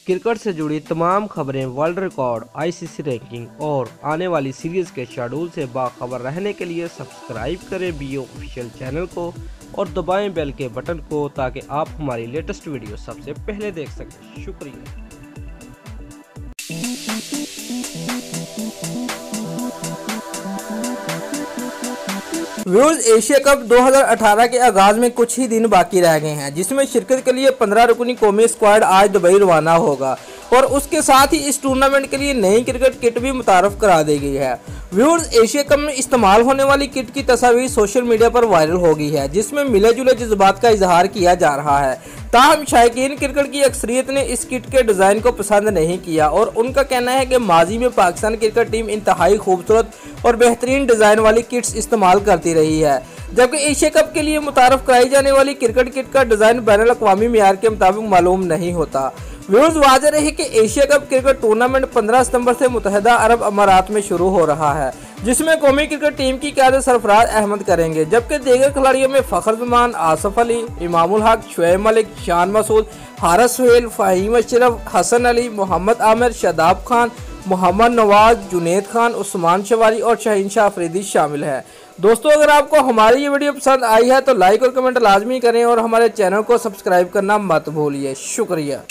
Cricket से जुड़ी तमाम खबरें, वर्ल्ड रिकॉर्ड, आईसीसी रैंकिंग और आने वाली सीरीज के शेड्यूल से बाखबर रहने के लिए सब्सक्राइब करें बीओ ऑफिशियल चैनल को और दबाएं बेल के बटन को ताकि आप हमारी लेटेस्ट वीडियो सबसे पहले देख सकें। शुक्रिया। व्यूअर्स, एशिया कप 2018 के आगाज में कुछ ही दिन बाकी रह गए हैं, जिसमें शिरकत के लिए 15 रुकनी कौमी स्क्वाड आज दुबई रवाना होगा और उसके साथ ही इस टूर्नामेंट के लिए नई क्रिकेट किट भी मुतारफ करा दी गई है। व्यूअर्स, एशिया कप में इस्तेमाल होने वाली किट की तस्वीर सोशल मीडिया पर वायरल हो गई है, जिसमें मिले जुले जज्बात का इजहार किया जा रहा है। ताहम शायकीन क्रिकेट की अक्सरियत ने इस किट के डिज़ाइन को पसंद नहीं किया और उनका कहना है कि माजी में पाकिस्तान क्रिकेट टीम इंतहाई खूबसूरत और बेहतरीन डिज़ाइन वाली किट्स इस्तेमाल करती रही है, जबकि एशिया कप के लिए मुतारफ कराई जाने वाली क्रिकेट किट का डिज़ाइन बैनुल अक़वामी मियार के मुताबिक मालूम नहीं होता। व्यूअर्स, वाज़ेह रहे कि एशिया कप क्रिकेट टूर्नामेंट 15 सितंबर से मुत्तहिदा अरब अमारात में शुरू हो रहा है, जिसमें कौमी क्रिकेट टीम की क़यादत सरफराज अहमद करेंगे, जबकि दीगर खिलाड़ियों में फ़खर जमान, आसिफ अली, इमामुल हक, शुएब मलिक, शान मसूद, हारिस सोहेल, फ़हीम अशरफ, हसन अली, मोहम्मद आमिर, शादाब खान, मोहम्मद नवाज, जुनैद खान, उस्मान शवारी और शाहीन शाह अफरीदी शामिल हैं। दोस्तों, अगर आपको हमारी ये वीडियो पसंद आई है तो लाइक और कमेंट लाजमी करें और हमारे चैनल को सब्सक्राइब करना मत भूलिए। शुक्रिया।